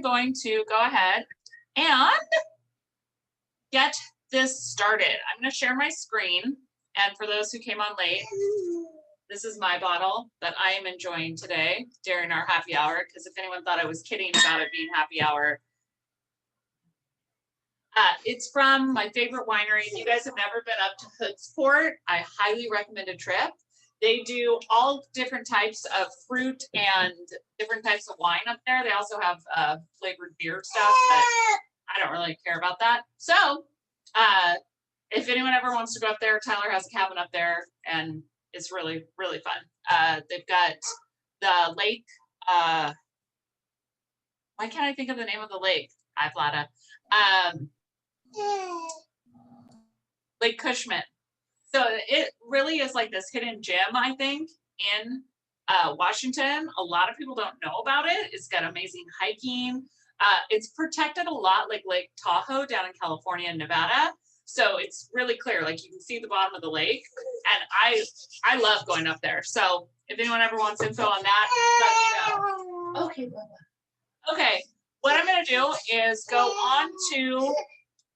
going to go ahead and get this started. I'm going to share my screen. And for those who came on late, this is my bottle that I am enjoying today during our happy hour. Because if anyone thought I was kidding about it being happy hour, it's from my favorite winery. If you guys have never been up to Hoodsport, I highly recommend a trip. They do all different types of fruit and different types of wine up there. They also have flavored beer stuff, but I don't really care about that. So if anyone ever wants to go up there, Tyler has a cabin up there, and it's really, really fun. They've got the lake. Why can't I think of the name of the lake? Vlada. Lake Cushman. So it really is like this hidden gem, I think, in Washington. A lot of people don't know about it. It's got amazing hiking. It's protected a lot like Lake Tahoe down in California and Nevada. So it's really clear, like you can see the bottom of the lake. And I love going up there. So if anyone ever wants info on that, let me know. Okay, Bubba. Okay, what I'm gonna do is go on to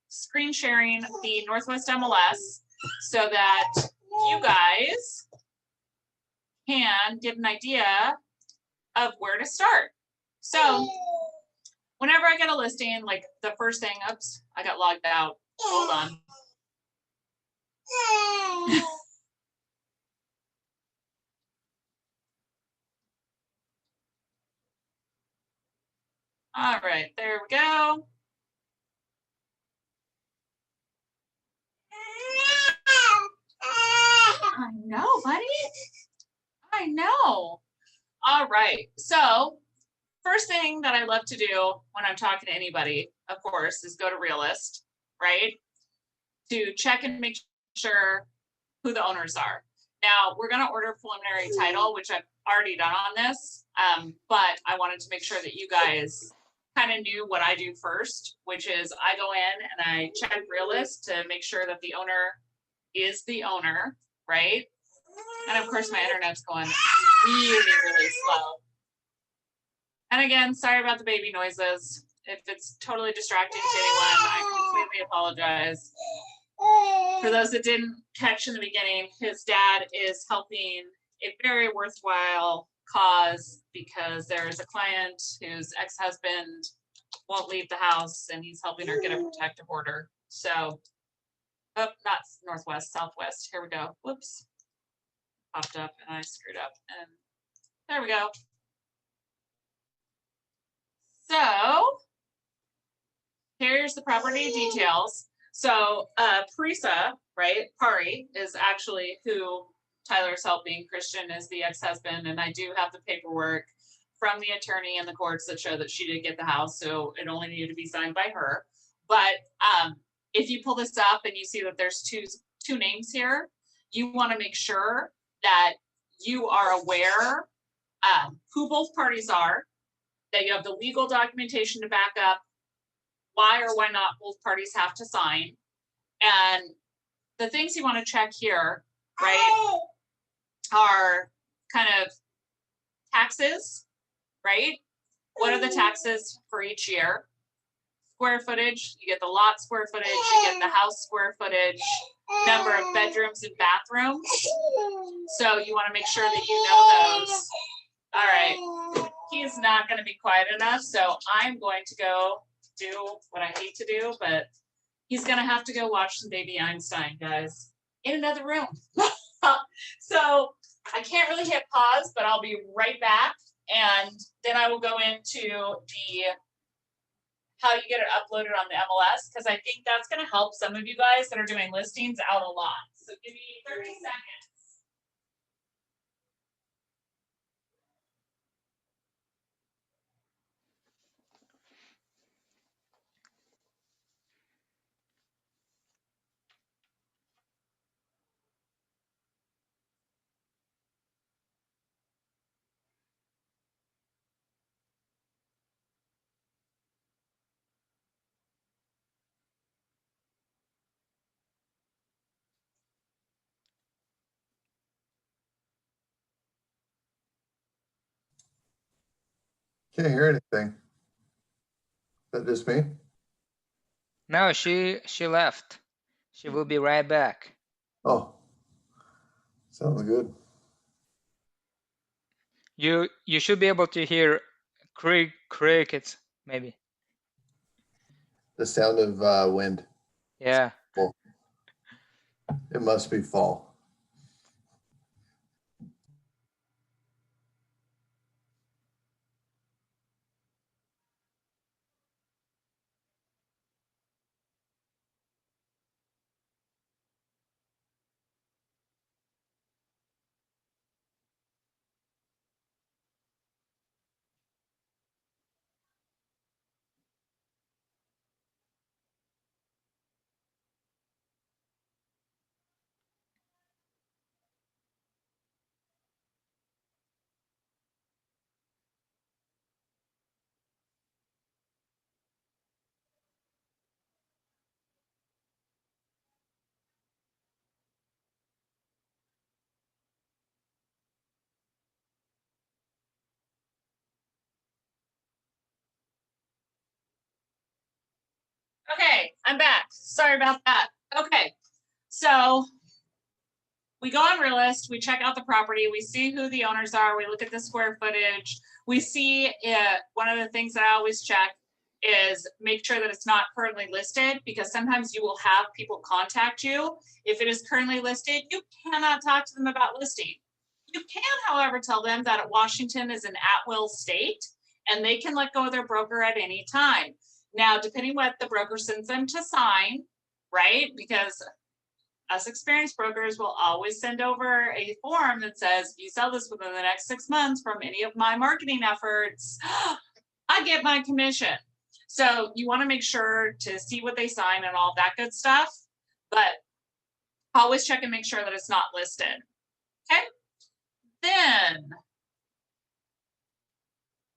screen sharing the Northwest MLS so that you guys can get an idea of where to start. So whenever I get a listing, like the first thing, oops, I got logged out. Hold on. All right, there we go. I know, buddy. I know. All right. So first thing that I love to do when I'm talking to anybody, of course, is go to Realist, right? To check and make sure who the owners are. Now, we're going to order preliminary title, which I've already done on this, but I wanted to make sure that you guys kind of knew what I do first, which is I go in and I check Realist to make sure that the owner is the owner, right? And of course, my internet's going really, really slow. And again, sorry about the baby noises. If it's totally distracting to anyone, I completely apologize. For those that didn't catch in the beginning, his dad is helping a very worthwhile cause because there is a client whose ex-husband won't leave the house and he's helping her get a protective order. So, oh, not Northwest, Southwest. Here we go. Whoops. Popped up and I screwed up. And there we go. So, here's the property details. So Parisa, right, Pari is actually who Tyler's helping. Christian is the ex-husband, and I do have the paperwork from the attorney and the courts that show that she did get the house, so it only needed to be signed by her. But if you pull this up and you see that there's two names here, you want to make sure that you are aware who both parties are, that you have the legal documentation to back up why or why not both parties have to sign. And the things you want to check here, right, are kind of taxes, right? What are the taxes for each year? Square footage, you get the lot square footage, you get the house square footage, number of bedrooms and bathrooms. So you want to make sure that you know those. All right, he's not going to be quiet enough, so I'm going to go do what I hate to do, but he's gonna have to go watch some Baby Einstein, guys, in another room. So I can't really hit pause, but I'll be right back, and then I will go into the how you get it uploaded on the MLS, because I think that's gonna help some of you guys that are doing listings out a lot. So give me 30 seconds. Can't hear anything. that just me? No, she left. She will be right back. Oh, sounds good. You should be able to hear crickets, maybe. The sound of wind. Yeah. Well, it must be fall. Okay, I'm back. Sorry about that. Okay, so we go on Realist, we check out the property, we see who the owners are, we look at the square footage, we see it. One of the things that I always check is make sure that it's not currently listed, because sometimes you will have people contact you. If it is currently listed, you cannot talk to them about listing. You can, however, tell them that Washington is an at-will state and they can let go of their broker at any time. Now, depending what the broker sends them to sign, right? Because us experienced brokers will always send over a form that says, if you sell this within the next 6 months from any of my marketing efforts, I get my commission. So you want to make sure to see what they sign and all that good stuff, but always check and make sure that it's not listed. Okay. Then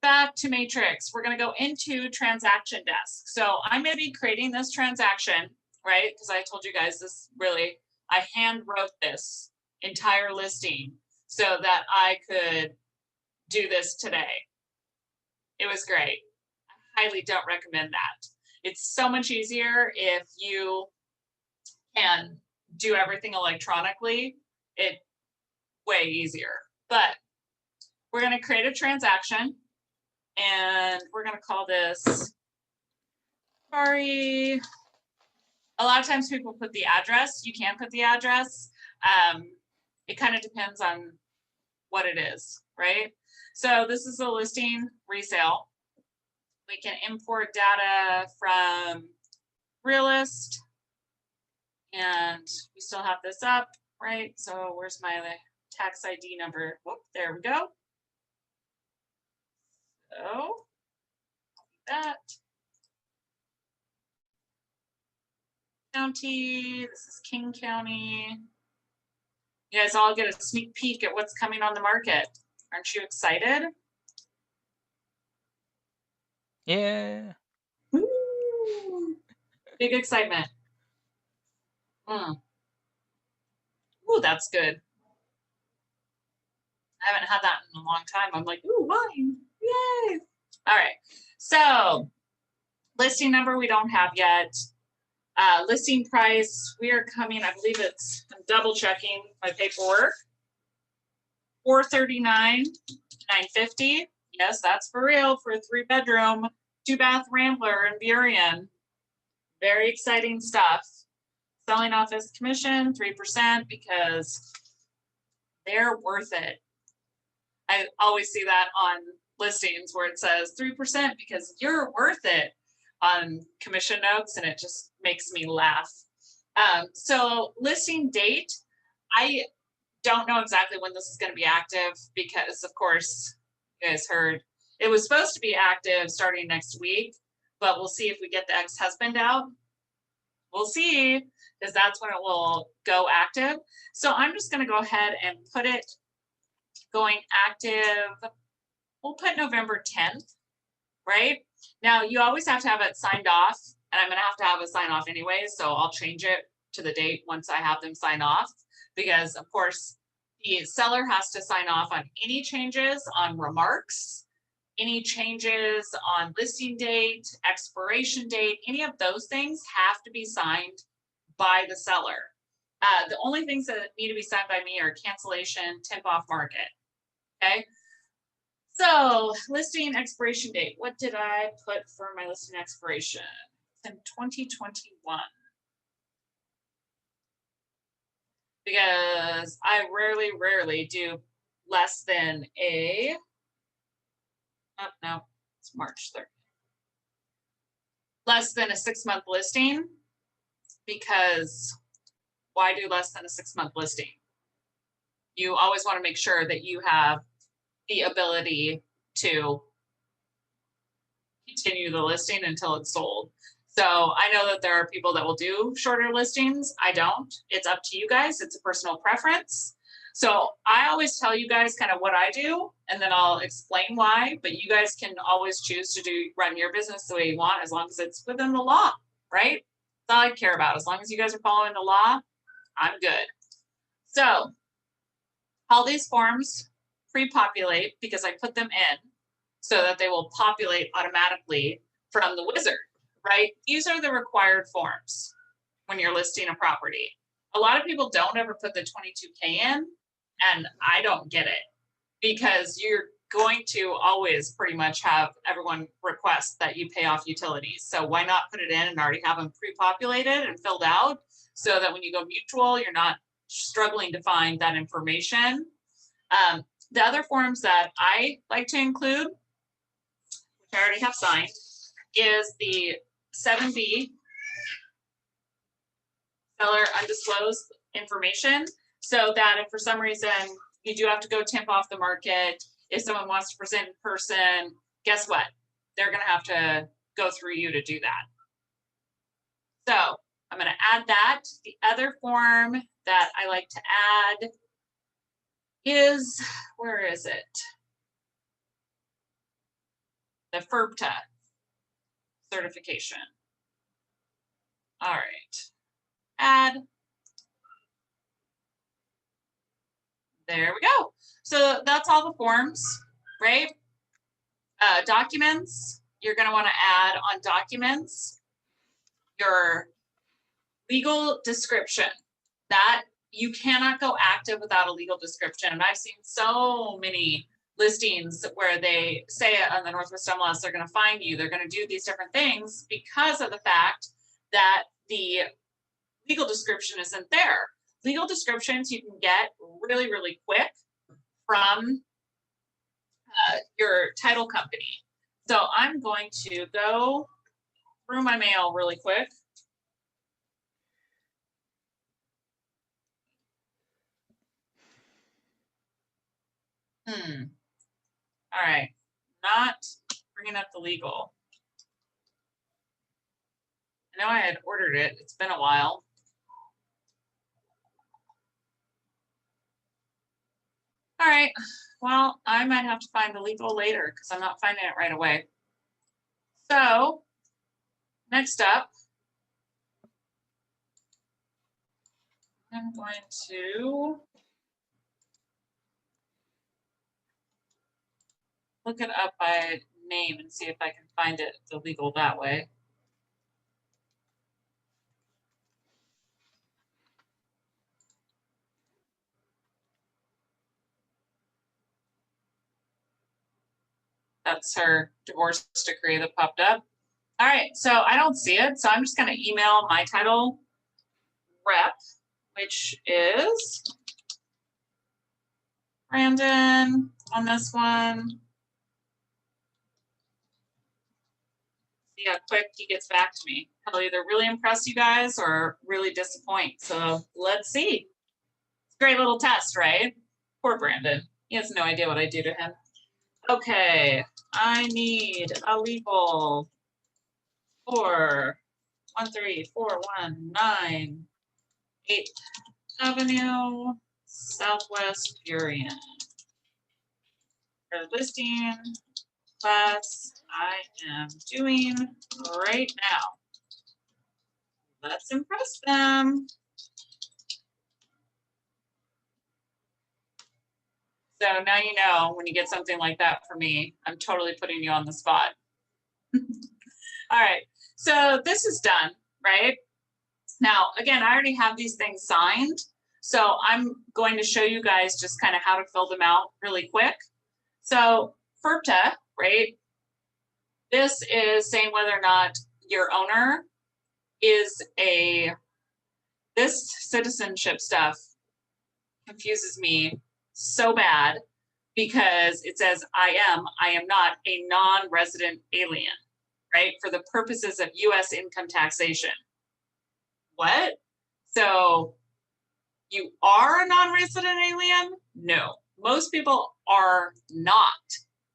back to Matrix, we're going to go into transaction desk. So I'm going to be creating this transaction, right? Because I told you guys this really, I hand wrote this entire listing so that I could do this today. It was great. I highly don't recommend that. It's so much easier if you can do everything electronically. It way easier. But we're going to create a transaction and we're going to call this Pari. A lot of times people put the address. You can put the address. It kind of depends on what it is, right? So this is a listing resale. We can import data from Realist, and we still have this up, right? So where's my tax ID number? Whoop, there we go. So that county, this is King County. You guys all get a sneak peek at what's coming on the market. Aren't you excited? Yeah. Woo! Big excitement. Ooh, that's good. I haven't had that in a long time. I'm like, ooh, wine. Yay. All right. So listing number we don't have yet. Listing price, we are coming, I believe it's, I'm double checking my paperwork. $439, $950. Yes, that's for real for a 3-bedroom, 2-bath Rambler in Burien. Very exciting stuff. Selling off as commission, 3%, because they're worth it. I always see that on listings where it says 3% because you're worth it on commission notes, and it just makes me laugh. So listing date, I don't know exactly when this is going to be active because, of course, you guys heard it was supposed to be active starting next week, but we'll see if we get the ex-husband out. We'll see, because that's when it will go active. So I'm just going to go ahead and put it going active. We'll put November 10th, right? Now, you always have to have it signed off, and I'm going to have it sign off anyway, so I'll change it to the date once I have them sign off, because, of course, the seller has to sign off on any changes on remarks any changes on listing date, expiration date, any of those things have to be signed by the seller. The only things that need to be signed by me are cancellation, temp off market. Okay. So listing expiration date. What did I put for my listing expiration? In 2021. Because I rarely do less than a, oh no, it's March 3rd. Less than a 6-month listing, because why do less than a 6-month listing? You always want to make sure that you have the ability to continue the listing until it's sold. So I know that there are people that will do shorter listings. I don't. It's up to you guys. It's a personal preference. So I always tell you guys kind of what I do, and then I'll explain why, but you guys can always choose to run your business the way you want, as long as it's within the law, right? That's all I care about. As long as you guys are following the law, I'm good. So all these forms pre-populate because I put them in so that they will populate automatically from the wizard, right? These are the required forms when you're listing a property. A lot of people don't ever put the 22K in, and I don't get it, because you're going to always pretty much have everyone request that you pay off utilities. So why not put it in and already have them pre-populated and filled out, so that when you go mutual, you're not struggling to find that information. The other forms that I like to include, which I already have signed, is the 7B, seller undisclosed information, so that if for some reason you do have to go temp off the market, if someone wants to present in person, guess what? They're going to have to go through you to do that. So I'm going to add that. The other form that I like to add is, where is it? The FIRPTA certification. All right. Add. There we go. So that's all the forms, right? Documents, you're going to want to add on documents your legal description. That you cannot go active without a legal description. And I've seen so many listings where they say on the Northwest MLS they're going to find you, they're going to do these different things because of the fact that the legal description isn't there. Legal descriptions you can get really quick from your title company. So I'm going to go through my mail really quick. All right, not bringing up the legal. I know I had ordered it. It's been a while. All right, well, I might have to find the legal later because I'm not finding it right away. So next up, I'm going to look it up by name and see if I can find it, the legal, that way. That's her divorce decree that popped up. All right, so I don't see it, so I'm just going to email my title rep, which is Brandon on this one. See how quick he gets back to me. He'll either really impress you guys or really disappoint. So let's see. It's a great little test, right? Poor Brandon. He has no idea what I do to him. Okay, I need a legal for 13419 8th Avenue, Southwest Burien. For listing class I am doing right now. Let's impress them. So now you know when you get something like that for me, I'm totally putting you on the spot. All right, so this is done, right? Now, again, I already have these things signed, so I'm going to show you guys just kind of how to fill them out really quick. So FERPTA, right? This is saying whether or not your owner is this citizenship stuff confuses me so bad because it says I am not a non-resident alien, right? For the purposes of US income taxation. What? So you are a non-resident alien? No, most people are not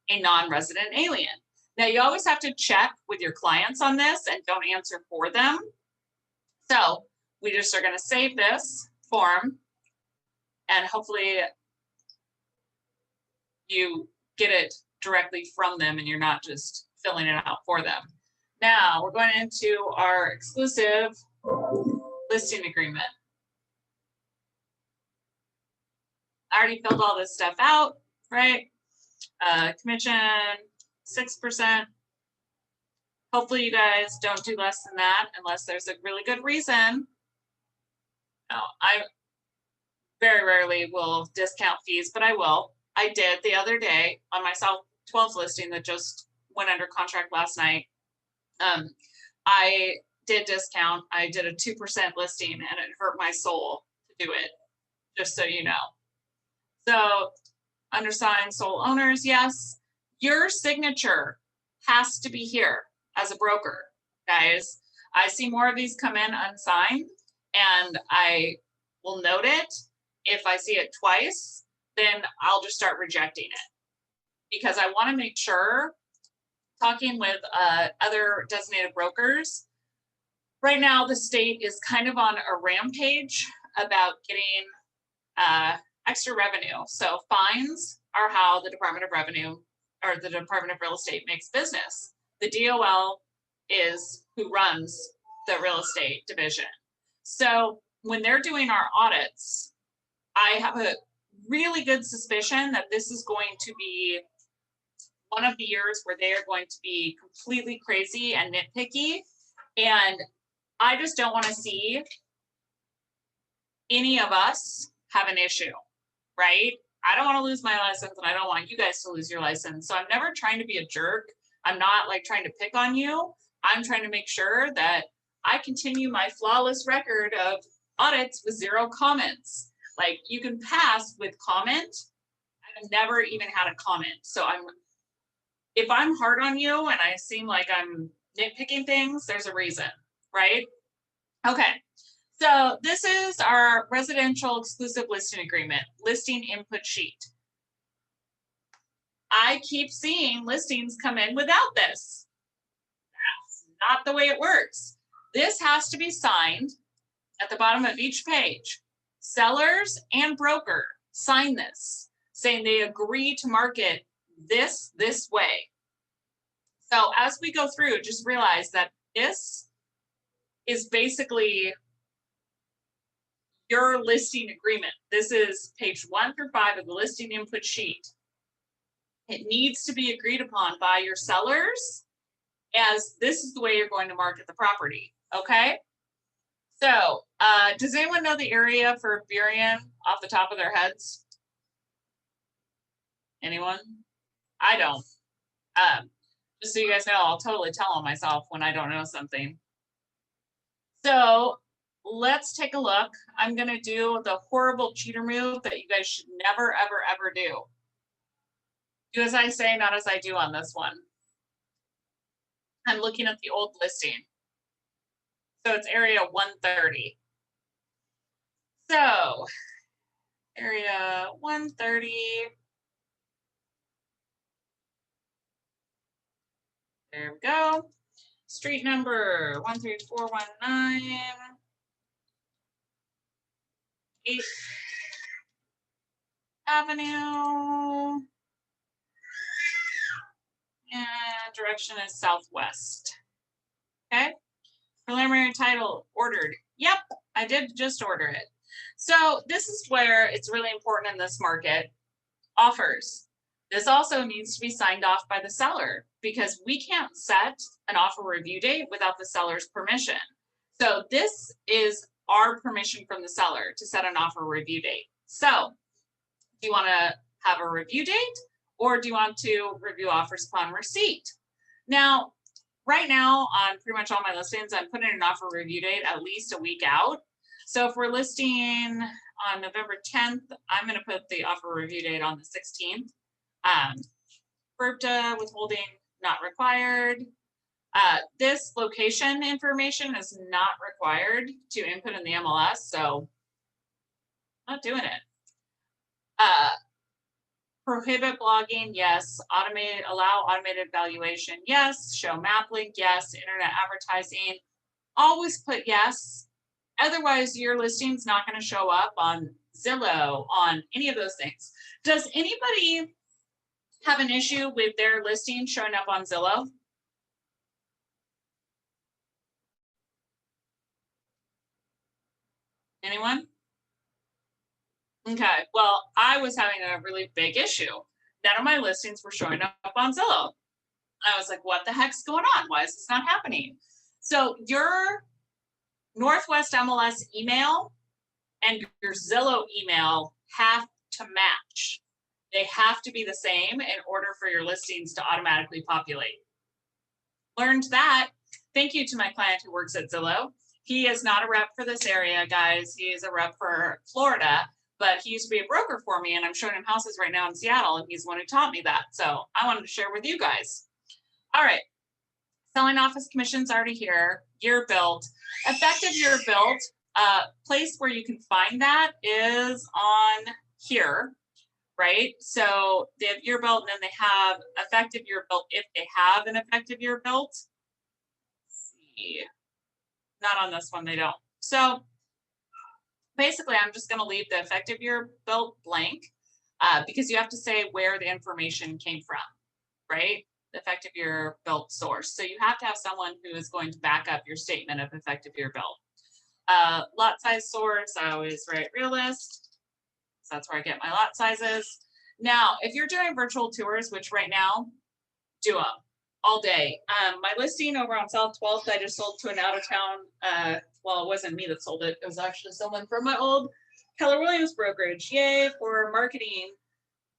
a non-resident alien. Now you always have to check with your clients on this and don't answer for them. So we just are going to save this form and hopefully you get it directly from them and you're not just filling it out for them. Now we're going into our exclusive listing agreement. I already filled all this stuff out, right? Commission, 6%. Hopefully you guys don't do less than that unless there's a really good reason. No, I very rarely will discount fees, but I will. I did the other day on my South 12th listing that just went under contract last night. I did discount. I did a 2% listing and it hurt my soul to do it, just so you know. So undersigned sole owners, yes. Your signature has to be here as a broker, guys. I see more of these come in unsigned and I will note it. If I see it twice, then I'll just start rejecting it because I want to make sure, talking with other designated brokers, right now the state is kind of on a rampage about getting extra revenue. So fines are how the Department of Revenue or the Department of Real Estate makes business. The DOL is who runs the real estate division. So when they're doing our audits, I have a really good suspicion that this is going to be one of the years where they are going to be completely crazy and nitpicky. And I just don't want to see any of us have an issue, right? I don't want to lose my license and I don't want you guys to lose your license. So I'm never trying to be a jerk. I'm not like trying to pick on you. I'm trying to make sure that I continue my flawless record of audits with 0 comments. Like you can pass with comment. I've never even had a comment. So if I'm hard on you and I seem like I'm nitpicking things, there's a reason, right? Okay. So this is our residential exclusive listing agreement, listing input sheet. I keep seeing listings come in without this. That's not the way it works. This has to be signed at the bottom of each page. Sellers and broker sign this, saying they agree to market this way. So as we go through, just realize that this is basically your listing agreement. This is page 1 through 5 of the listing input sheet. It needs to be agreed upon by your sellers as this is the way you're going to market the property, okay? So does anyone know the area for Burien off the top of their heads? Anyone? I don't. Just so you guys know, I'll totally tell on myself when I don't know something. So let's take a look. I'm going to do the horrible cheater move that you guys should never, ever, ever do. Do as I say, not as I do on this one. I'm looking at the old listing. So it's area 130. So area 130. There we go. Street number 13419. 8th Avenue. And direction is southwest. Okay. Preliminary title ordered. Yep, I did just order it. So this is where it's really important in this market Offers. This also needs to be signed off by the seller because we can't set an offer review date without the seller's permission. So this is our permission from the seller to set an offer review date. So do you want to have a review date or do you want to review offers upon receipt? Now, right now on pretty much all my listings, I'm putting an offer review date at least a week out. So if we're listing on November 10th, I'm going to put the offer review date on the 16th. FERPTA withholding not required. This location information is not required to input in the MLS, so not doing it. Prohibit blogging, yes. Allow automated valuation, yes. Show map link, yes. Internet advertising, always put yes. Otherwise, your listing's not going to show up on Zillow, on any of those things. Does anybody have an issue with their listing showing up on Zillow? Anyone? Okay, well, I was having a really big issue. None of my listings were showing up on Zillow. I was like, what the heck's going on? Why is this not happening? So your Northwest MLS email and your Zillow email have to match. They have to be the same in order for your listings to automatically populate. Learned that. Thank you to my client who works at Zillow. He is not a rep for this area, guys. He is a rep for Florida, but he used to be a broker for me, and I'm showing him houses right now in Seattle, and he's the one who taught me that. So I wanted to share with you guys. All right. Selling office commissions already here. Year built. Effective year built. Place where you can find that is on here, right? So they have year built, and then they have effective year built if they have an effective year built. Let's see. Not on this one, they don't. So basically, I'm just going to leave the effective year built blank because you have to say where the information came from, right? The effective year built source. So you have to have someone who is going to back up your statement of effective year built. Lot size source, I always write realist. So that's where I get my lot sizes. Now, if you're doing virtual tours, which right now, do them all day. My listing over on South 12th, I just sold to an out of town, well, it wasn't me that sold it. It was actually someone from my old Keller Williams brokerage. Yay for marketing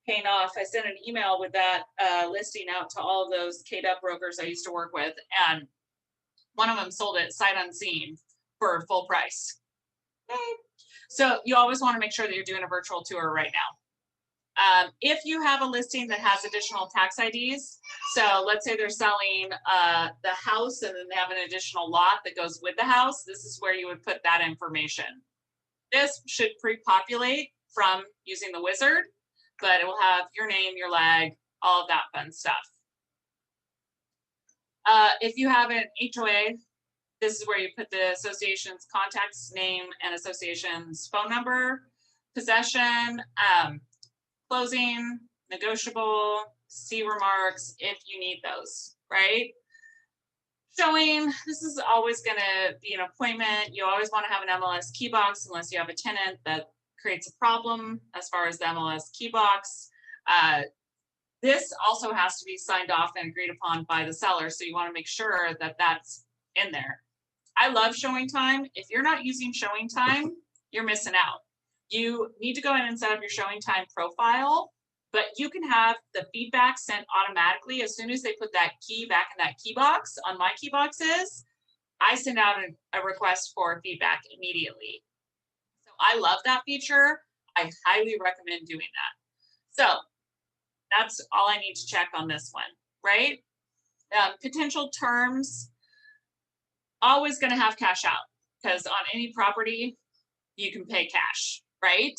paying off. I sent an email with that listing out to all of those K-Dub brokers I used to work with. And one of them sold it sight unseen for full price. Okay. So you always want to make sure that you're doing a virtual tour right now. If you have a listing that has additional tax IDs, so let's say they're selling the house and then they have an additional lot that goes with the house, this is where you would put that information. This should pre-populate from using the wizard, but it will have your name, your lag, all of that fun stuff. If you have an HOA, this is where you put the association's contacts, name, and association's phone number, possession, closing, negotiable, C remarks if you need those, right? Showing, this is always going to be an appointment. You always want to have an MLS key box unless you have a tenant that creates a problem as far as the MLS key box. This also has to be signed off and agreed upon by the seller, so you want to make sure that that's in there. I love showing time. If you're not using showing time, you're missing out. You need to go in and set up your showing time profile, but you can have the feedback sent automatically as soon as they put that key back in that key box. On my key boxes, I send out a request for feedback immediately. So I love that feature. I highly recommend doing that. So that's all I need to check on this one, right? Potential terms, always going to have cash out because on any property, you can pay cash, right?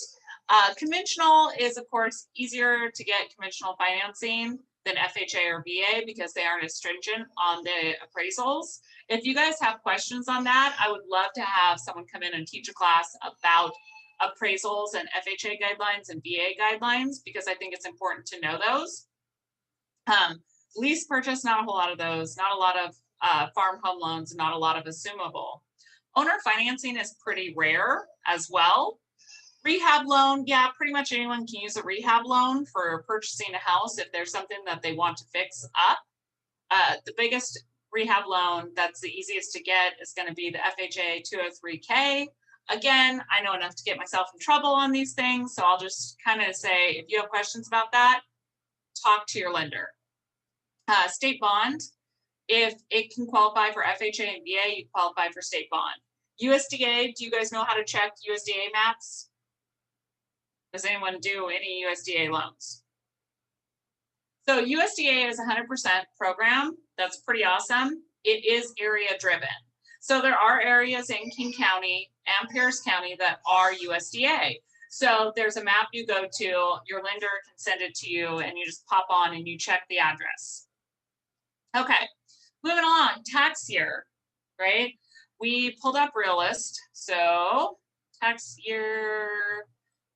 Conventional is, of course, easier to get conventional financing than FHA or VA because they aren't as stringent on the appraisals. If you guys have questions on that, I would love to have someone come in and teach a class about appraisals and FHA guidelines and VA guidelines because I think it's important to know those. Lease purchase, not a whole lot of those, not a lot of farm home loans, not a lot of assumable. Owner financing is pretty rare as well. Rehab loan, yeah, pretty much anyone can use a rehab loan for purchasing a house if there's something that they want to fix up. The biggest rehab loan that's the easiest to get is going to be the FHA 203K. Again, I know enough to get myself in trouble on these things, so I'll just kind of say, if you have questions about that, talk to your lender. State bond, if it can qualify for FHA and VA, you qualify for state bond. USDA, do you guys know how to check USDA maps? Does anyone do any USDA loans? So USDA is 100% program. That's pretty awesome. It is area driven. So there are areas in King County and Pierce County that are USDA. So there's a map you go to, your lender can send it to you, and you just pop on and you check the address. Okay, moving along, tax year, right? We pulled up Realist. So tax year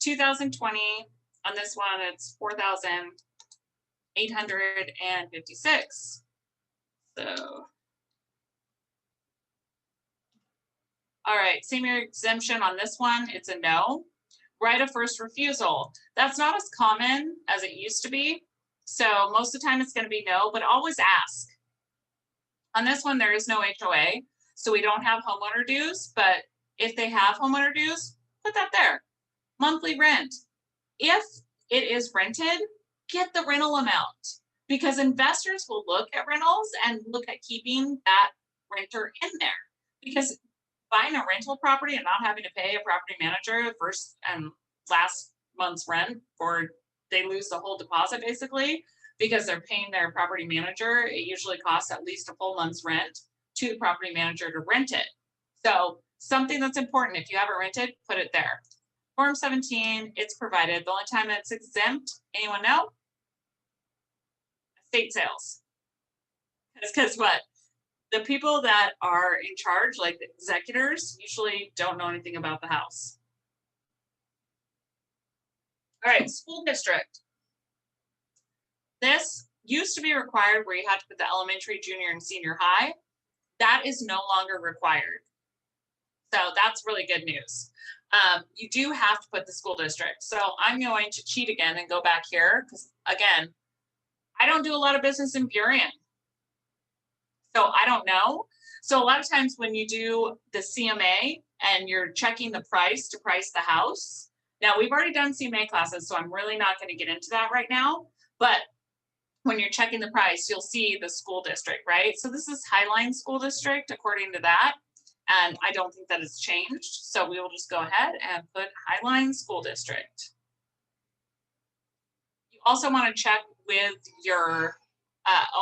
2020, on this one, it's 4,856. So, all right, same year exemption on this one, it's a no. Right of first refusal, that's not as common as it used to be. So most of the time it's going to be no, but always ask. On this one, there is no HOA, so we don't have homeowner dues, but if they have homeowner dues, put that there. Monthly rent. If it is rented, get the rental amount, because investors will look at rentals and look at keeping that renter in there. Because buying a rental property and not having to pay a property manager the first and last month's rent, or they lose the whole deposit basically because they're paying their property manager, it usually costs at least a full month's rent to the property manager to rent it. So something that's important, if you have it rented, put it there. Form 17, it's provided. The only time it's exempt, anyone know? Estate sales. Because what? The people that are in charge, like the executors, usually don't know anything about the house. All right, school district. This used to be required where you had to put the elementary, junior, and senior high. That is no longer required. So that's really good news. You do have to put the school district. So I'm going to cheat again and go back here because, again, I don't do a lot of business in Burien. So I don't know. So a lot of times when you do the CMA and you're checking the price to price the house, now we've already done CMA classes, so I'm really not going to get into that right now. But when you're checking the price, you'll see the school district, right? So this is Highline School District according to that. And I don't think that it's changed. So we will just go ahead and put Highline School District. You also want to check with your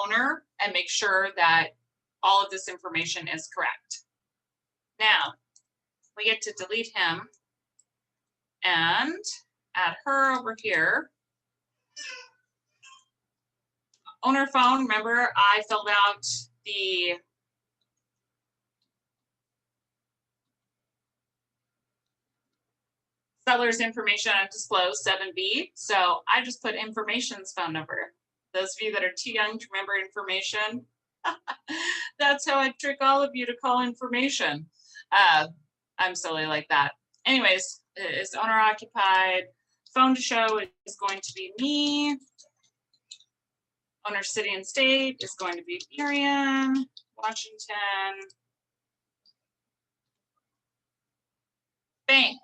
owner and make sure that all of this information is correct. Now, we get to delete him and add her over here. Owner phone, remember I filled out the seller's information undisclosed 7B. So I just put information's phone number. Those of you that are too young to remember information, that's how I trick all of you to call information. I'm silly like that. Anyways, is owner occupied. Phone to show is going to be me. Owner city and state is going to be Burien, Washington. Bank,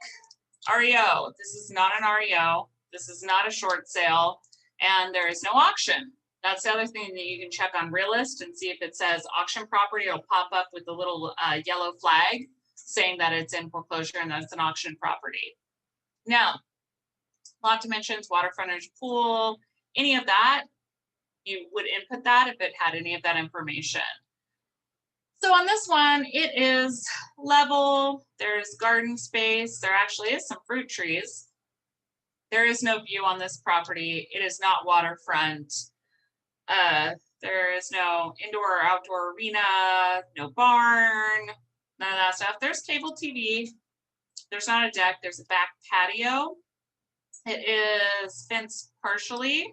REO. This is not an REO. This is not a short sale, and there is no auction. That's the other thing that you can check on Realist and see if it says auction property. It'll pop up with the little yellow flag saying that it's in foreclosure and that it's an auction property. Now, lot dimensions, water frontage, pool, any of that, you would input that if it had any of that information. So on this one, it is level, there's garden space, there actually is some fruit trees. There is no view on this property. It is not waterfront. There is no indoor or outdoor arena, no barn, none of that stuff. There's cable TV. There's not a deck. There's a back patio. It is fenced partially.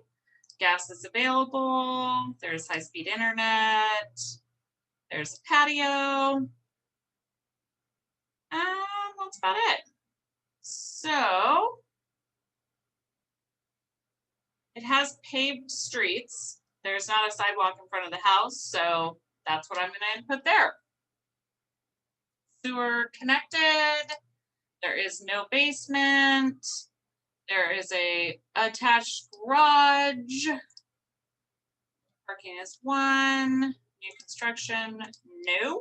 Gas is available. There's high-speed internet. There's a patio. And that's about it. So it has paved streets. There's not a sidewalk in front of the house, so that's what I'm gonna input there. Sewer connected. There is no basement. There is a attached garage. Parking is 1. New construction, no.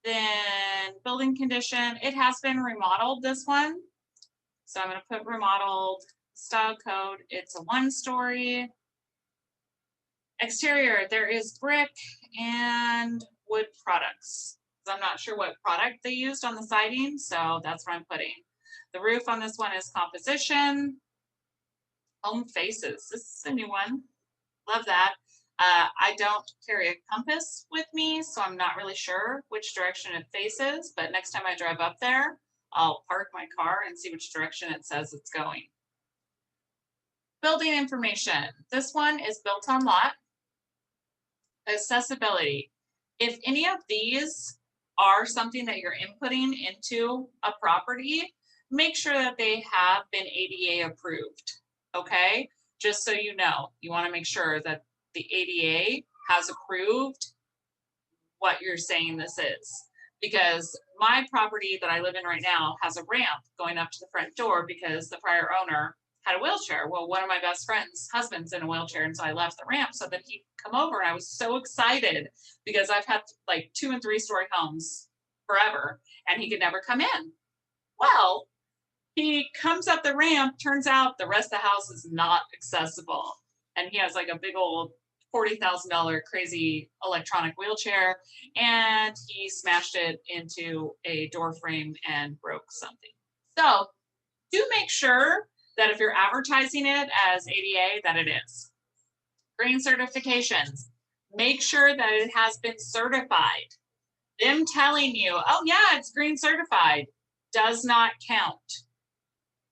Then building condition, it has been remodeled, this one. So I'm gonna put remodeled style code. It's a 1-story. Exterior, there is brick and wood products. I'm not sure what product they used on the siding, so that's what I'm putting. The roof on this one is composition. Home faces, this is a new one. Love that. I don't carry a compass with me, so I'm not really sure which direction it faces, but next time I drive up there, I'll park my car and see which direction it says it's going. Building information. This one is built on lot. Accessibility. If any of these are something that you're inputting into a property, make sure that they have been ADA approved, okay? Just so you know, you want to make sure that the ADA has approved what you're saying this is. Because my property that I live in right now has a ramp going up to the front door because the prior owner had a wheelchair. Well, one of my best friends' husband's in a wheelchair, and so I left the ramp so that he could come over. And I was so excited because I've had like 2- and 3-story homes forever, and he could never come in. Well, he comes up the ramp, turns out the rest of the house is not accessible. And he has like a big old $40,000 crazy electronic wheelchair, and he smashed it into a door frame and broke something. So do make sure that if you're advertising it as ADA, that it is. Green certifications, make sure that it has been certified. Them telling you, oh yeah, it's green certified, does not count.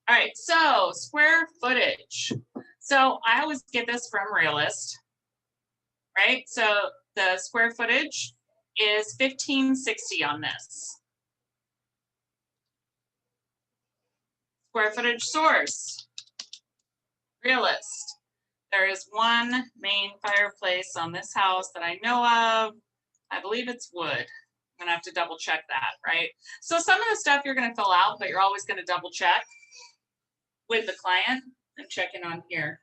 All right, so square footage. So I always get this from Realist, right? So the square footage is 1560 on this. Square footage source, Realist. There is one main fireplace on this house that I know of. I believe it's wood. I'm gonna have to double check that, right? So some of the stuff you're gonna fill out, but you're always gonna double check with the client. I'm checking on here.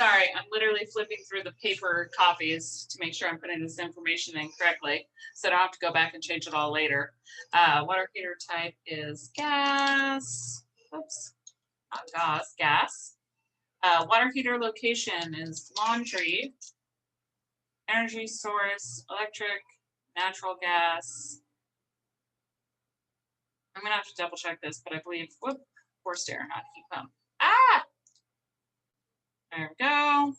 Sorry, I'm literally flipping through the paper copies to make sure I'm putting this information in correctly, so I don't have to go back and change it all later. Water heater type is gas. Oops, not gas. Water heater location is laundry. Energy source, electric, natural gas. I'm gonna have to double check this, but I believe, whoop, forced air, not heat pump. Ah! There we go.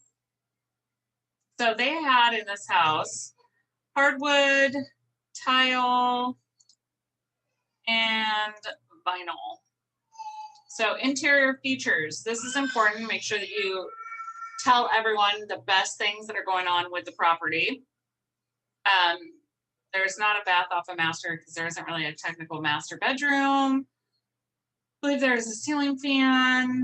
So they had in this house hardwood, tile, and vinyl. So interior features, this is important. Make sure that you tell everyone the best things that are going on with the property. There's not a bath off a master because there isn't really a technical master bedroom. I believe there's a ceiling fan.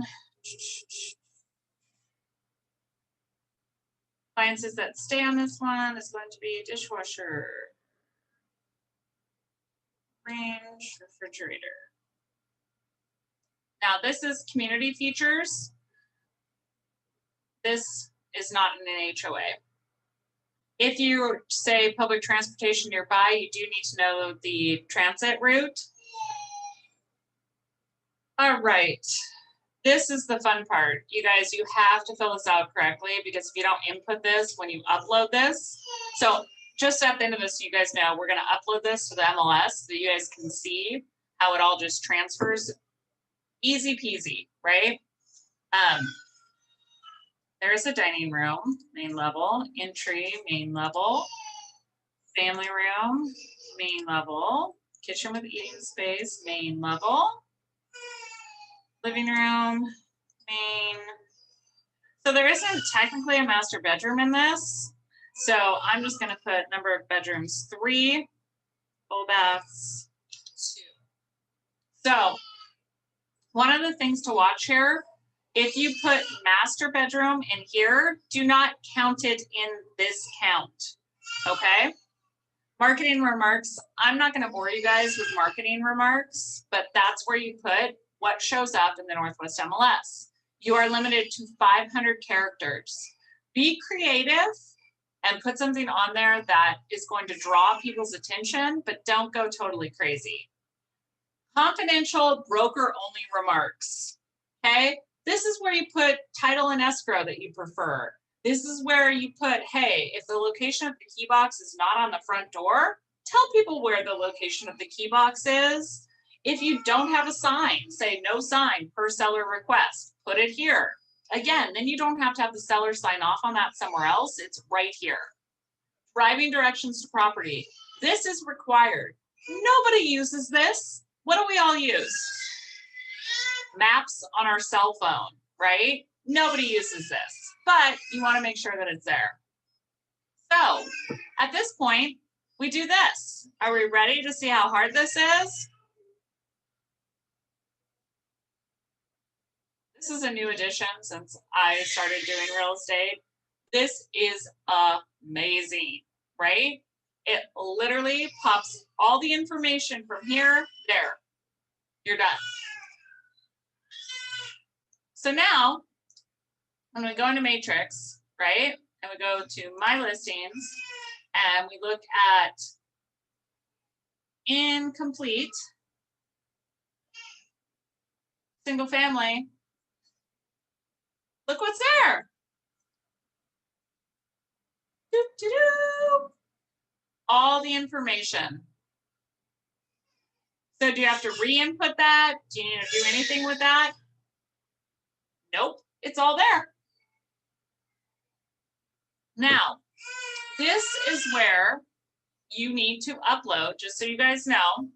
Appliances that stay on this one is going to be dishwasher, range, refrigerator. Now this is community features. This is not in an HOA. If you say public transportation nearby, you do need to know the transit route. All right. This is the fun part. You guys, you have to fill this out correctly because if you don't input this when you upload this, so just at the end of this, you guys know we're gonna upload this to the MLS so you guys can see how it all just transfers. Easy peasy, right? There's a dining room, main level, entry, main level, family room, main level, kitchen with eating space, main level, living room, main. So there isn't technically a master bedroom in this. So I'm just gonna put number of bedrooms 3, full baths 2. So one of the things to watch here, if you put master bedroom in here, do not count it in this count, okay? Marketing remarks, I'm not gonna bore you guys with marketing remarks, but that's where you put what shows up in the Northwest MLS. You are limited to 500 characters. Be creative and put something on there that is going to draw people's attention, but don't go totally crazy. Confidential broker-only remarks, okay? This is where you put title and escrow that you prefer. This is where you put, hey, if the location of the key box is not on the front door, tell people where the location of the key box is. If you don't have a sign, say no sign per seller request, put it here. Again, then you don't have to have the seller sign off on that somewhere else. It's right here. Driving directions to property. This is required. Nobody uses this. What do we all use? Maps on our cell phone, right? Nobody uses this, but you want to make sure that it's there. So at this point, we do this. Are we ready to see how hard this is? This is a new addition since I started doing real estate. This is amazing, right? It literally pops all the information from here, there. You're done. So now, when we go into Matrix, right, and we go to My Listings, and we look at Incomplete, Single Family, look what's there. Doo-doo-doo. All the information. So do you have to re-input that? Do you need to do anything with that? Nope, it's all there. Now, this is where you need to upload, just so you guys know.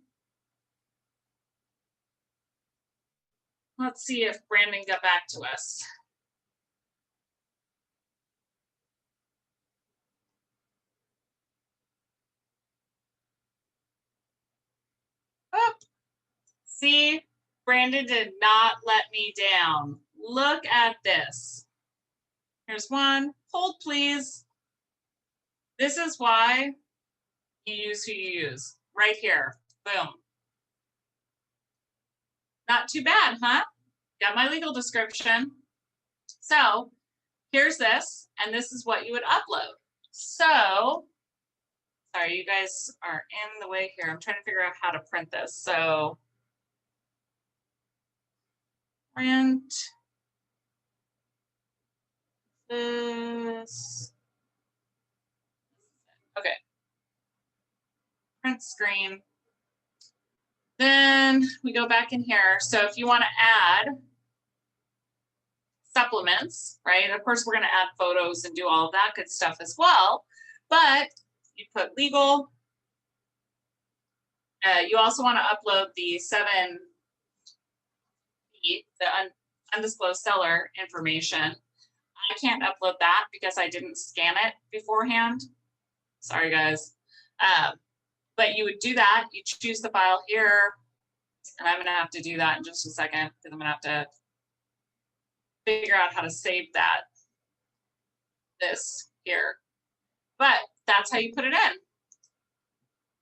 Let's see if Brandon got back to us. Oh, see, Brandon did not let me down. Look at this. Here's one. Hold, please. This is why you use who you use. Right here. Boom. Not too bad, huh? Got my legal description. So here's this, and this is what you would upload. So, sorry, you guys are in the way here. I'm trying to figure out how to print this. So, print this. Okay. Print screen. Then we go back in here. So if you want to add supplements, right? Of course, we're going to add photos and do all of that good stuff as well. But you put legal. You also want to upload the 7 feet, the undisclosed seller information. I can't upload that because I didn't scan it beforehand. Sorry, guys. But you would do that. You choose the file here. And I'm going to have to do that in just a second because I'm going to have to figure out how to save that. This here. But that's how you put it in.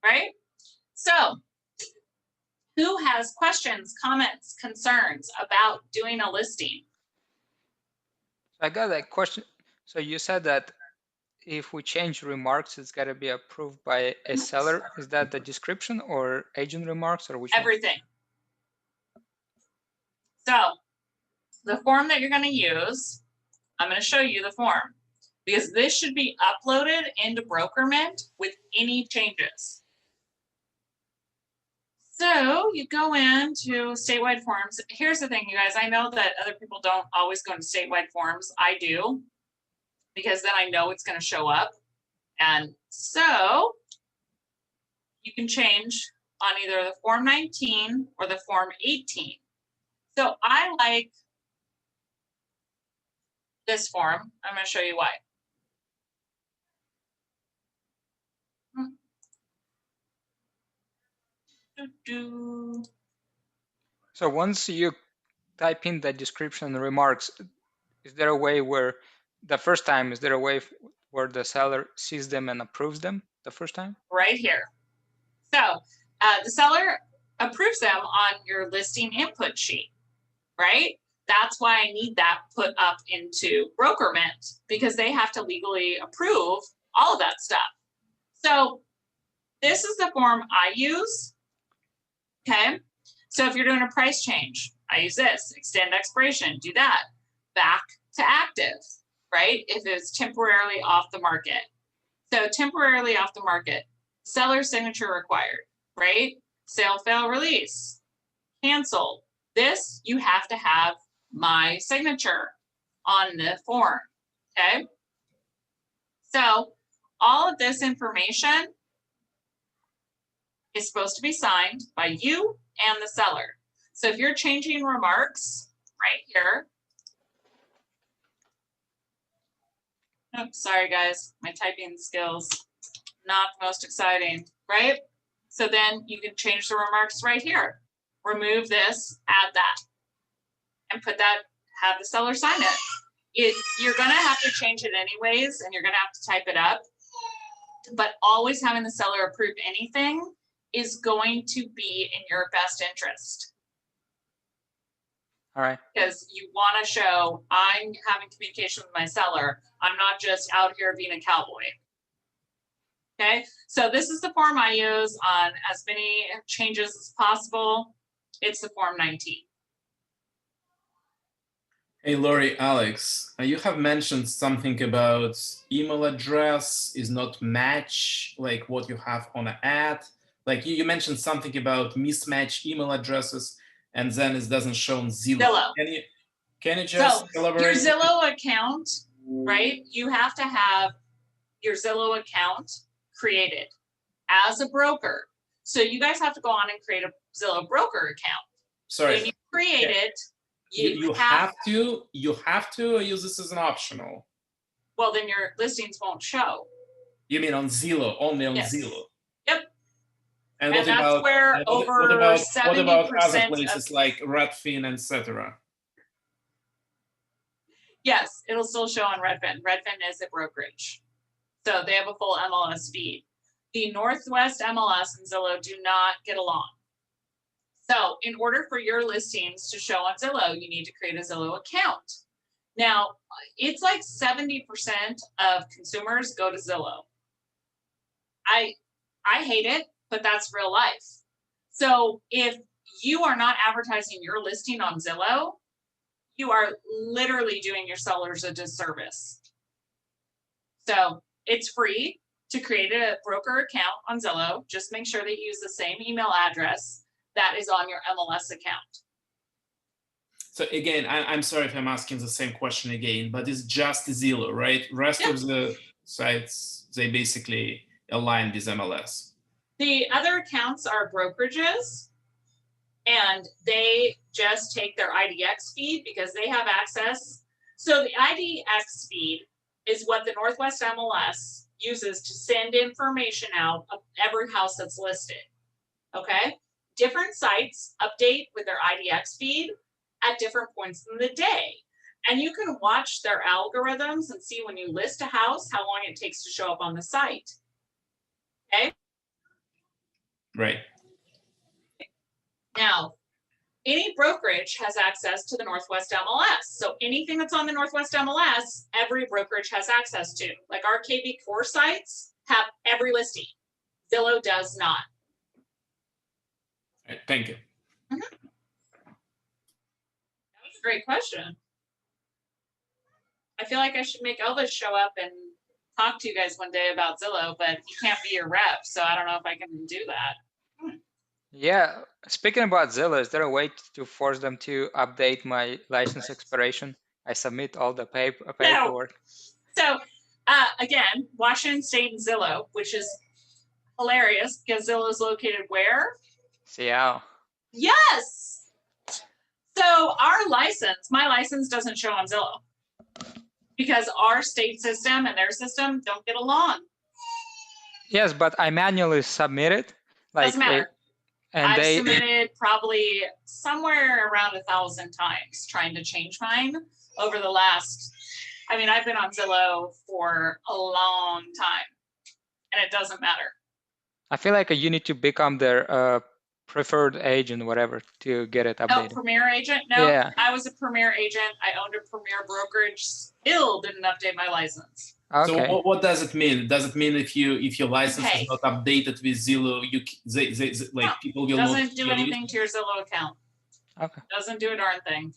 Right? So, who has questions, comments, concerns about doing a listing? I got a question. So you said that if we change remarks, it's got to be approved by a seller. Is that the description or agent remarks or which one? Everything. So the form that you're going to use, I'm going to show you the form because this should be uploaded into Brokerment with any changes. So you go into statewide forms. Here's the thing, you guys. I know that other people don't always go into statewide forms. I do, because then I know it's going to show up. And so you can change on either the Form 19 or the Form 18. So I like this form. I'm going to show you why. Doo-doo. So once you type in the description and remarks, is there a way where the first time, is there a way where the seller sees them and approves them the first time? Right here. So the seller approves them on your listing input sheet, right? That's why I need that put up into BrokerMint, because they have to legally approve all of that stuff. So this is the form I use, okay? So if you're doing a price change, I use this, extend expiration, do that. Back to active, right? If it's temporarily off the market. So temporarily off the market, seller signature required, right? Sale fail release, canceled. This, you have to have my signature on the form, okay? So all of this information is supposed to be signed by you and the seller. So if you're changing remarks right here, oh, sorry guys, my typing skills, not the most exciting, right? So then you can change the remarks right here. Remove this, add that, and put that, have the seller sign it. You're gonna have to change it anyways, and you're gonna have to type it up. But always having the seller approve anything is going to be in your best interest. All right. Because you want to show I'm having communication with my seller. I'm not just out here being a cowboy. Okay, so this is the form I use on as many changes as possible. It's the form 19. Hey, Lori, Alex, you have mentioned something about email address is not match like what you have on an ad. Like you mentioned something about mismatch email addresses, and then it doesn't show on Zillow. Can you just elaborate? Your Zillow account, right? You have to have your Zillow account created as a broker. So you guys have to go on and create a Zillow broker account. Sorry. When you create it, you have to, or use this as an optional? Well, then your listings won't show. You mean on Zillow, only on Yes. Zillow? Yep. And that's where over 70% what about other places like Redfin, etc.? Yes, it'll still show on Redfin. Redfin is a brokerage. So they have a full MLS feed. The Northwest MLS and Zillow do not get along. So in order for your listings to show on Zillow, you need to create a Zillow account. Now, it's like 70% of consumers go to Zillow. I hate it, but that's real life. So if you are not advertising your listing on Zillow, you are literally doing your sellers a disservice. So it's free to create a broker account on Zillow. Just make sure that you use the same email address that is on your MLS account. So again, I'm sorry if I'm asking the same question again, but it's just Zillow, right? Rest of the sites, they basically align with MLS. The other accounts are brokerages, and they just take their IDX feed because they have access. So the IDX feed is what the Northwest MLS uses to send information out of every house that's listed, okay? Different sites update with their IDX feed at different points in the day. And you can watch their algorithms and see when you list a house, how long it takes to show up on the site, okay? Right. Now, any brokerage has access to the Northwest MLS. So anything that's on the Northwest MLS, every brokerage has access to. Like our KB Core sites have every listing. Zillow does not. Right, thank you. Mm-hmm. That was a great question. I feel like I should make Elvis show up and talk to you guys one day about Zillow, but he can't be your rep, so I don't know if I can do that. Yeah, speaking about Zillow, is there a way to force them to update my license expiration? I submit all the paperwork. So again, Washington State and Zillow, which is hilarious because Zillow is located where? Seattle. Yes. So our license, my license doesn't show on Zillow. because our state system and their system don't get along. Yes, but I manually submit it. Like, Doesn't matter. and I've they, submitted probably somewhere around 1,000 times trying to change mine over the last, I mean, I've been on Zillow for a long time and it doesn't matter. I feel like you need to become their preferred agent, whatever, to get it No, updated. Premier Agent, no, Yeah. I was a Premier Agent. I owned a Premier brokerage, still didn't update my license. Okay. So what does it mean? Does it mean if your license pay. is not updated with Zillow, they like No, people will not Doesn't see do your anything to your Zillow account. Okay. Doesn't do a darn thing.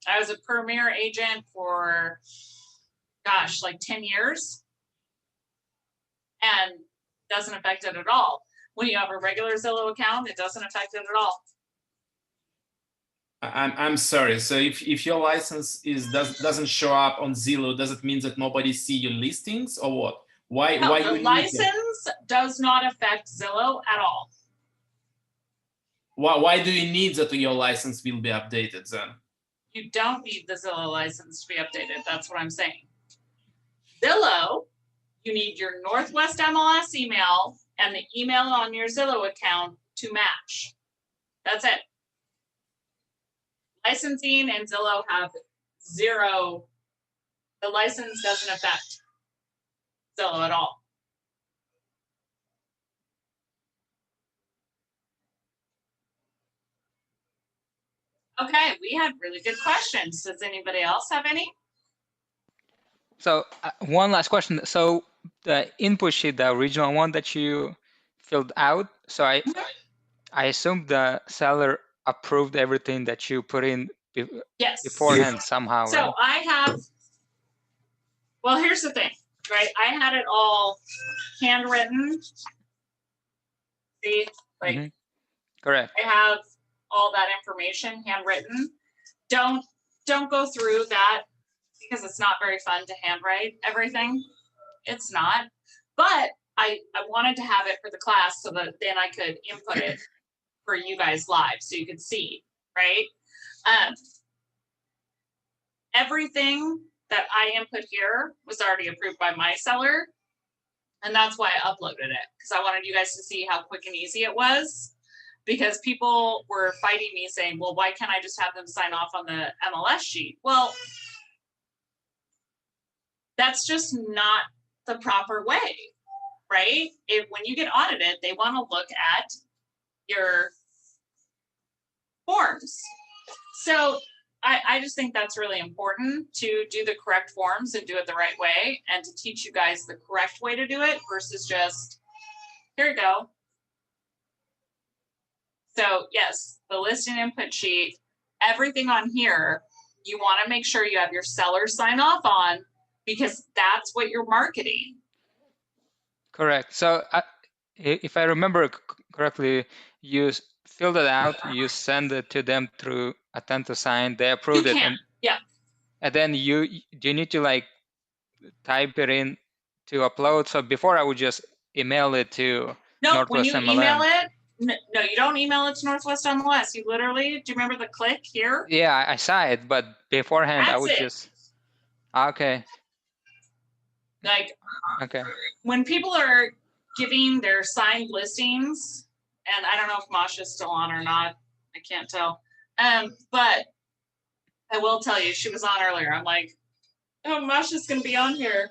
I was a Premier Agent for, gosh, like 10 years. And doesn't affect it at all. When you have a regular Zillow account, it doesn't affect it at all. I'm sorry. So if your license doesn't show up on Zillow, does it mean that nobody see your listings or what? Why No, why the you need it? license does not affect Zillow at all. Why do you need that your license will be updated then? You don't need the Zillow license to be updated. That's what I'm saying. Zillow, you need your Northwest MLS email and the email on your Zillow account to match. That's it. Licensing and Zillow have zero. The license doesn't affect Zillow at all. Okay, we had really good questions. Does anybody else have any? So one last question. So the input sheet, the original one that you filled out, so I assume the seller approved everything that you put in Yes. beforehand somehow, So right? I have, well, here's the thing, right? I had it all handwritten. See, like Mhm. Correct. I have all that information handwritten. Don't go through that because it's not very fun to handwrite everything. It's not. But I wanted to have it for the class so that then I could input it for you guys live so you could see, right? Everything that I input here was already approved by my seller. And that's why I uploaded it, because I wanted you guys to see how quick and easy it was. Because people were fighting me saying, well, why can't I just have them sign off on the MLS sheet? Well, that's just not the proper way, right? When you get audited, they want to look at your forms. So I just think that's really important to do the correct forms and do it the right way and to teach you guys the correct way to do it versus just, here you go. So yes, the listing input sheet, everything on here, you want to make sure you have your seller sign off on because that's what you're marketing. Correct. So if I remember correctly, you filled it out, you send it to them through Attend to Sign, they approved it, and yeah. And then do you need to like type it in to upload? So before I would just email it to No, when Northwest you MLM. email it, no, you don't email it to Northwest MLS. You literally, do you remember the click here? Yeah, I saw it, but beforehand I would just, okay. Like, okay. When people are giving their signed listings, and I don't know if Masha's still on or not, I can't tell. But I will tell you, she was on earlier. I'm like, oh, Masha's gonna be on here.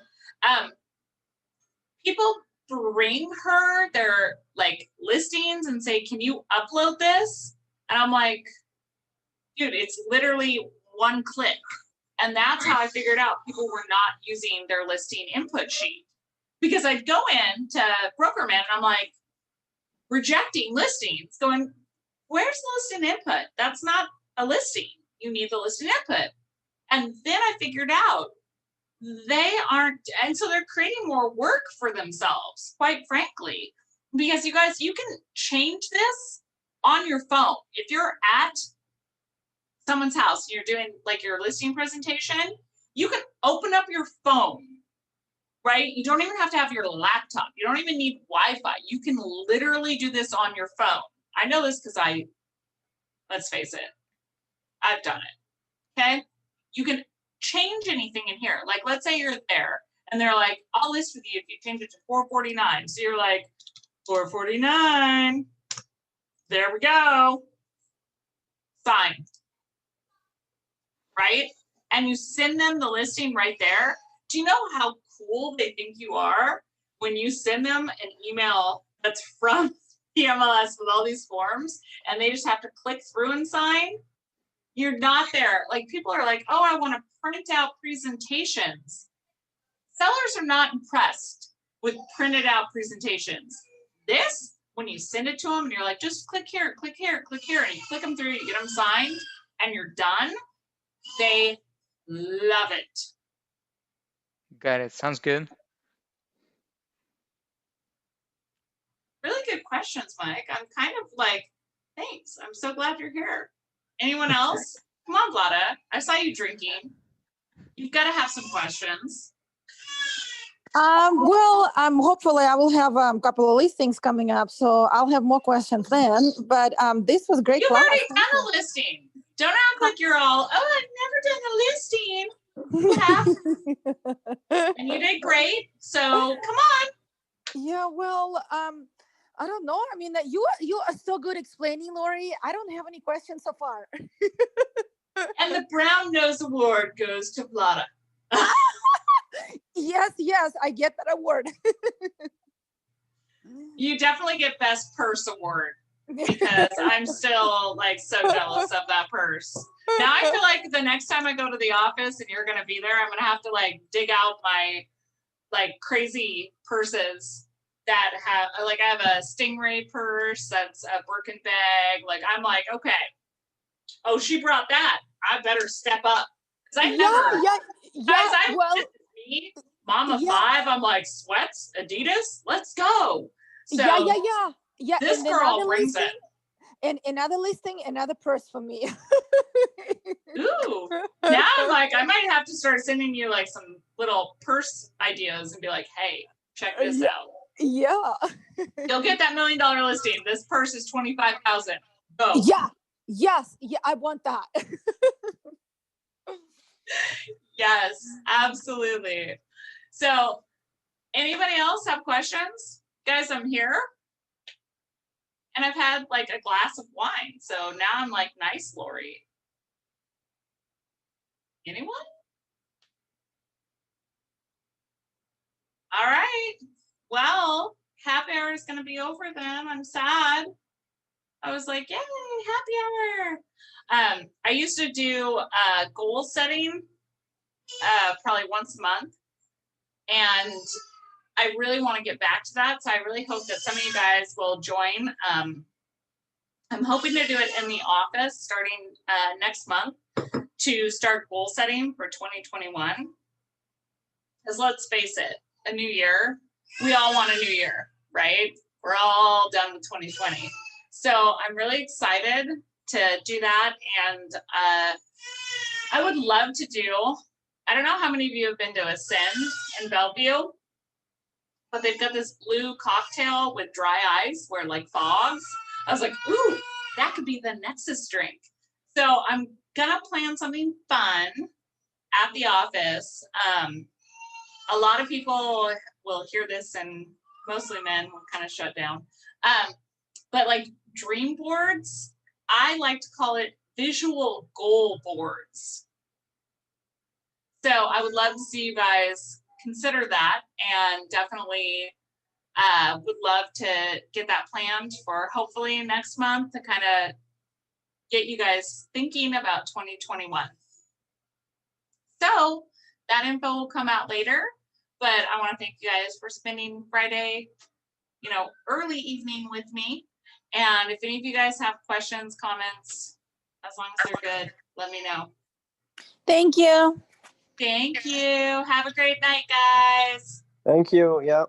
People bring her their like listings and say, can you upload this? And I'm like, dude, it's literally one click. And that's how I figured out people were not using their listing input sheet. Because I'd go in to Brokerman and I'm like, rejecting listings, going, where's the listing input? That's not a listing. You need the listing input. And then I figured out they aren't, and so they're creating more work for themselves, quite frankly. Because you guys, you can change this on your phone. If you're at someone's house and you're doing like your listing presentation, you can open up your phone, right? You don't even have to have your laptop. You don't even need Wi-Fi. You can literally do this on your phone. I know this because let's face it, I've done it, okay? You can change change anything in here, like let's say you're there and they're like, I'll list with you if you change it to 449. So you're like, 449. There we go. Sign. Right? And you send them the listing right there. Do you know how cool they think you are when you send them an email that's from the MLS with all these forms and they just have to click through and sign? You're not there. Like people are like, oh, I want to print out presentations. Sellers are not impressed with printed out presentations. This, when you send it to them and you're like, just click here, click here, click here, and you click them through, you get them signed, and you're done, they love it. Got it. Sounds good. Really good questions, Mike. I'm kind of like, thanks. I'm so glad you're here. Anyone else? Come on, Vlada. I saw you drinking. You've got to have some questions. Well, hopefully I will have a couple of listings coming up, so I'll have more questions then. But this was great You've class. already done a listing. Don't act like you're all, oh, I've never done a listing. You have, and you did great. So come on. Yeah, well, I don't know. I mean, you are so good explaining, Lori. I don't have any questions so far. And the Brown Nose Award goes to Vlada. Yes, I get that award. You definitely get Best Purse Award because I'm still like so jealous of that purse. Now I feel like the next time I go to the office and you're gonna be there, I'm gonna have to like dig out my like crazy purses that have like I have a Stingray purse that's a Birkin bag. Like I'm like, okay, oh she brought that. I better step up. Cause I never guys, well, me, Mama yeah. 5, I'm like sweats, Adidas, let's go. So Yeah. this and girl another brings listing, it. And another listing, another purse for me. Ooh. Now I'm like, I might have to start sending you like some little purse ideas and be like, hey, check this out. Yeah. You'll get that $1 million listing. This purse is 25,000. Go. Yeah. Yes. Yeah, I want that. Yes, absolutely. So anybody else have questions? Guys, I'm here. And I've had like a glass of wine. So now I'm like, nice, Lori. Anyone? All right. Well, happy hour is going to be over then. I'm sad. I was like, yay, happy hour. I used to do goal setting probably once a month. And I really want to get back to that. So I really hope that some of you guys will join. I'm hoping to do it in the office starting next month to start goal setting for 2021. Because let's face it, a new year, we all want a new year, right? We're all done with 2020. So I'm really excited to do that. And I would love to do, I don't know how many of you have been to Ascend in Bellevue, but they've got this blue cocktail with dry ice where like fogs. I was like, ooh, that could be the Nexus drink. So I'm gonna plan something fun at the office. A lot of people will hear this and mostly men will kind of shut down. But like dream boards, I like to call it visual goal boards. So I would love to see you guys consider that and definitely would love to get that planned for hopefully next month to kind of get you guys thinking about 2021. So that info will come out later, but I want to thank you guys for spending Friday, early evening with me. And if any of you guys have questions, comments, as long as they're good, let me know. Thank you. Thank you. Have a great night, guys. Thank you. Yeah.